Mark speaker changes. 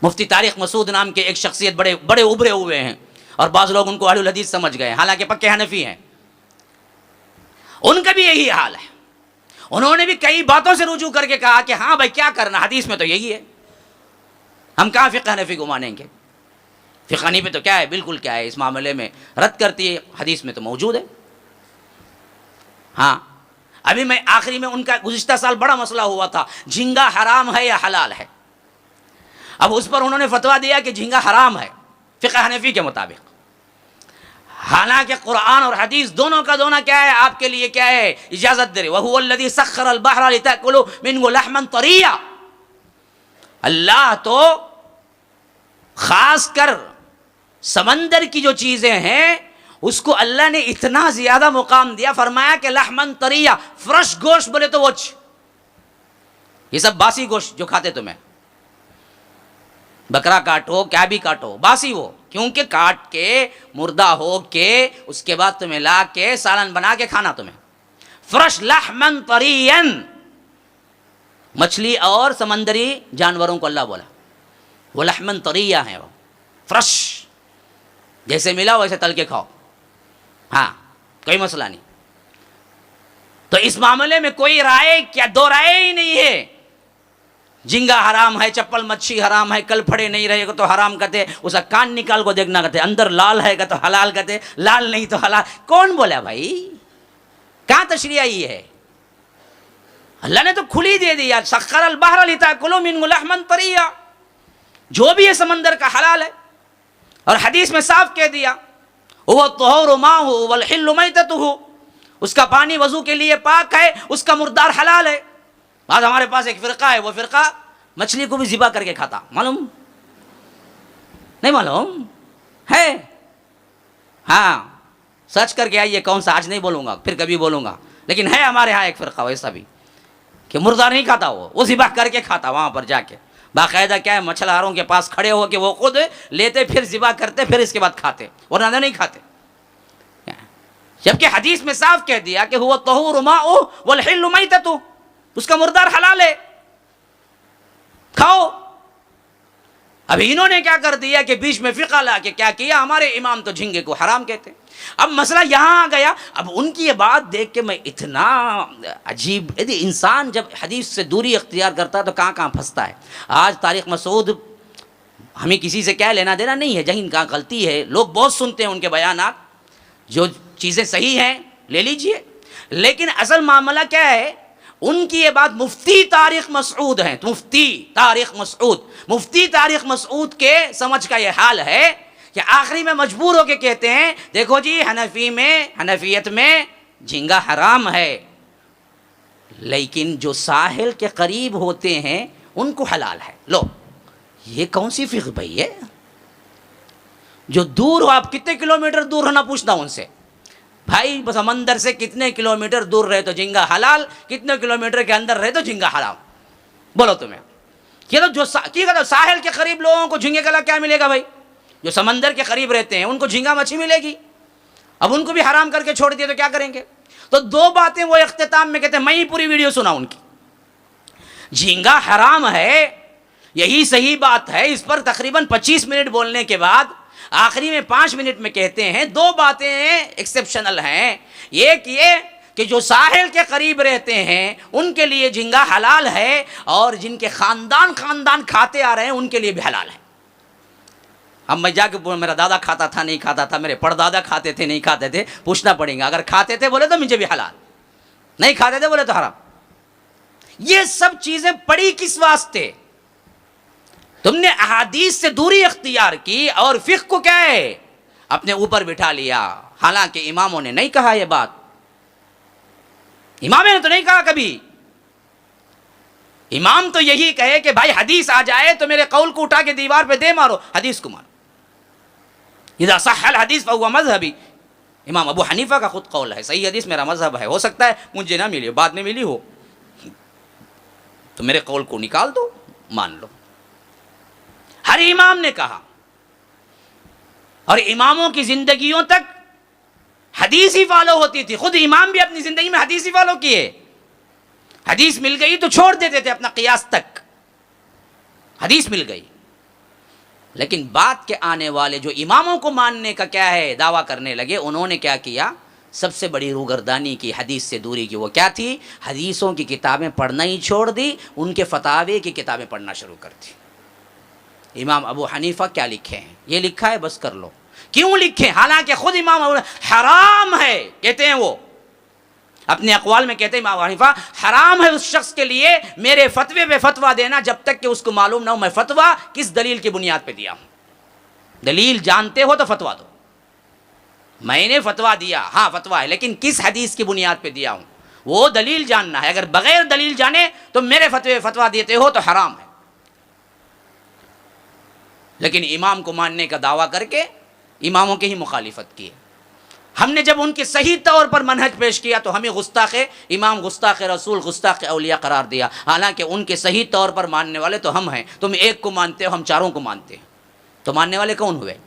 Speaker 1: مفتی طارق مسعود نام کے ایک شخصیت بڑے بڑے ابھرے ہوئے ہیں، اور بعض لوگ ان کو اہل الحدیث سمجھ گئے، حالانکہ پکے حنفی ہیں۔ ان کا بھی یہی حال ہے، انہوں نے بھی کئی باتوں سے رجوع کر کے کہا کہ ہاں بھائی کیا کرنا، حدیث میں تو یہی ہے، ہم کہاں فقہ حنفی کو مانیں گے، فقہ حنفی تو کیا ہے، بالکل کیا ہے، اس معاملے میں رد کرتی ہے، حدیث میں تو موجود ہے۔ ہاں ابھی میں آخری میں ان کا گزشتہ سال بڑا مسئلہ ہوا تھا، جھینگا حرام ہے یا حلال ہے، اب اس پر انہوں نے فتویٰ دیا کہ جھینگا حرام ہے فقہ حنفی کے مطابق، حالانکہ قرآن اور حدیث دونوں کا دونوں کیا ہے، آپ کے لیے کیا ہے، اجازت دے رہے، وَهُوَ الَّذِي سَخَّرَ الْبَحْرَ لِتَأْكُلُوا مِنْهُ لَحْمًا طَرِيًّا، اللہ تو خاص کر سمندر کی جو چیزیں ہیں اس کو اللہ نے اتنا زیادہ مقام دیا، فرمایا کہ لحمن طریہ، فریش گوشت بولے تو وہ یہ سب باسی گوشت جو کھاتے تمہیں، بکرا کاٹو کیا بھی کاٹو باسی وہ، کیونکہ کاٹ کے مردہ ہو کے اس کے بعد تمہیں لا کے سالن بنا کے کھانا تمہیں، فریش لحمن طریًا، مچھلی اور سمندری جانوروں کو اللہ بولا وہ لحمن طریہ ہیں، وہ فریش، جیسے ملا ویسے تل کے کھاؤ، ہاں کوئی مسئلہ نہیں۔ تو اس معاملے میں کوئی رائے کیا، دو رائے ہی نہیں ہے، جھینگا حرام ہے، چپل مچھی حرام ہے، کل پھڑے نہیں رہے گا تو حرام کہتے، اس کا کان نکال کو دیکھنا کہتے، اندر لال ہے گا تو حلال کہتے، لال نہیں تو حلال، کون بولا بھائی، کہاں تشریح آئی ہے؟ اللہ نے تو کھلی دے دیا، سخر البحر لتاکلوا منہ لحما طریا، جو بھی ہے سمندر کا حلال ہے، اور حدیث میں صاف کہہ دیا وہ الطہور ماءہ والحل میتتہ، اس کا پانی وضو کے لیے پاک ہے، اس کا مردار حلال ہے۔ آج ہمارے پاس ایک فرقہ ہے، وہ فرقہ مچھلی کو بھی ذبح کر کے کھاتا، معلوم نہیں؟ معلوم ہے؟ ہاں سرچ کر کے آئیے کون سا، آج نہیں بولوں گا، پھر کبھی بولوں گا، لیکن ہے ہمارے ہاں ایک فرقہ ویسا بھی کہ مردار نہیں کھاتا، وہ ذبح کر کے کھاتا، وہاں پر جا کے باقاعدہ کیا ہے، مچھلاروں کے پاس کھڑے ہو کے وہ خود لیتے پھر ذبح کرتے پھر اس کے بعد کھاتے، ورنہ نہیں کھاتے، جبکہ حدیث میں صاف کہہ دیا کہ هو الطہور ماؤہ والحل میتتہ، اس کا مردار حلال ہے، کھاؤ۔ اب انہوں نے کیا کر دیا کہ بیچ میں فقہ لا کے کیا کیا، ہمارے امام تو جھینگے کو حرام کہتے۔ اب مسئلہ یہاں آ گیا، اب ان کی یہ بات دیکھ کے میں اتنا عجیب، انسان جب حدیث سے دوری اختیار کرتا ہے تو کہاں کہاں پھنستا ہے۔ آج طارق مسعود، ہمیں کسی سے کیا لینا دینا نہیں ہے، جہیں کہاں غلطی ہے، لوگ بہت سنتے ہیں ان کے بیانات، جو چیزیں صحیح ہیں لے لیجئے، لیکن اصل معاملہ کیا ہے، ان کی یہ بات مفتی طارق مسعود ہیں، مفتی طارق مسعود، مفتی طارق مسعود کے سمجھ کا یہ حال ہے کہ آخری میں مجبور ہو کے کہتے ہیں دیکھو جی حنفیت میں جھینگا حرام ہے، لیکن جو ساحل کے قریب ہوتے ہیں ان کو حلال ہے۔ لو یہ کون سی فقہ بھائی ہے؟ جو دور ہو، آپ کتنے کلومیٹر دور ہونا پوچھتا ہوں ان سے، بھائی سمندر سے کتنے کلومیٹر دور رہے تو جھینگا حلال، کتنے کلومیٹر کے اندر رہے تو جھینگا حرام، بولو تمہیں؟ جو ساحل کے قریب لوگوں کو جھینگے کا کیا ملے گا بھائی؟ جو سمندر کے قریب رہتے ہیں ان کو جھینگا مچھی ملے گی، اب ان کو بھی حرام کر کے چھوڑ دیا تو کیا کریں گے؟ تو دو باتیں وہ اختتام میں کہتے ہیں، میں ہی پوری ویڈیو سنا ان کی، جھینگا حرام ہے یہی صحیح بات ہے، اس پر تقریباً 25 منٹ بولنے کے بعد آخری میں 5 منٹ میں کہتے ہیں دو باتیں ایکسیپشنل ہیں، ایک یہ کہ جو ساحل کے قریب رہتے ہیں ان کے لیے جھینگا حلال ہے، اور جن کے خاندان کھاتے آ رہے ہیں ان کے لیے بھی حلال ہے۔ اب میں جا کے میرا دادا کھاتا تھا نہیں کھاتا تھا، میرے پردادا کھاتے تھے نہیں کھاتے تھے، پوچھنا پڑے گا، اگر کھاتے تھے بولے تو مجھے بھی حلال، نہیں کھاتے تھے بولے تو حرام۔ یہ سب چیزیں پڑی کس واسطے؟ تم نے احادیث سے دوری اختیار کی اور فقہ کو کیا ہے اپنے اوپر بٹھا لیا، حالانکہ اماموں نے نہیں کہا یہ بات، امام نے تو نہیں کہا کبھی، امام تو یہی کہے کہ بھائی حدیث آ جائے تو میرے قول کو اٹھا کے دیوار پہ دے مارو، حدیث کو مارو، اذا صح الحدیث فهو مذہبی، امام ابو حنیفہ کا خود قول ہے صحیح حدیث میرا مذہب ہے، ہو سکتا ہے مجھے نہ ملی، بعد میں ملی ہو تو میرے قول کو نکال دو، مان لو۔ ہر امام نے کہا، اور اماموں کی زندگیوں تک حدیث ہی فالو ہوتی تھی، خود امام بھی اپنی زندگی میں حدیث ہی فالو کیے، حدیث مل گئی تو چھوڑ دیتے تھے اپنا قیاس تک، حدیث مل گئی لیکن بعد کے آنے والے جو اماموں کو ماننے کا کیا ہے دعویٰ کرنے لگے، انہوں نے کیا کیا؟ سب سے بڑی روگردانی کی، حدیث سے دوری کی۔ وہ کیا تھی؟ حدیثوں کی کتابیں پڑھنا ہی چھوڑ دی، ان کے فتاوے کی کتابیں پڑھنا شروع کر دی۔ امام ابو حنیفہ کیا لکھے ہیں؟ یہ لکھا ہے بس کر لو۔ کیوں لکھے؟ حالانکہ خود امام ابو حرام ہے کہتے ہیں، وہ اپنے اقوال میں کہتے ہیں امام ابو حنیفہ حرام ہے اس شخص کے لیے میرے فتوے پہ فتویٰ دینا جب تک کہ اس کو معلوم نہ ہو میں فتویٰ کس دلیل کی بنیاد پہ دیا ہوں۔ دلیل جانتے ہو تو فتویٰ دو۔ میں نے فتویٰ دیا، ہاں فتویٰ ہے، لیکن کس حدیث کی بنیاد پہ دیا ہوں وہ دلیل جاننا ہے۔ اگر بغیر دلیل جانے تم میرے فتوے پہ فتویٰ دیتے ہو تو حرام ہے۔ لیکن امام کو ماننے کا دعویٰ کر کے اماموں کی ہی مخالفت کی۔ ہم نے جب ان کے صحیح طور پر منہج پیش کیا تو ہمیں گستاخ امام، گستاخ رسول، گستاخ اولیاء قرار دیا، حالانکہ ان کے صحیح طور پر ماننے والے تو ہم ہیں۔ تم ایک کو مانتے ہو، ہم چاروں کو مانتے ہیں، تو ماننے والے کون ہوئے؟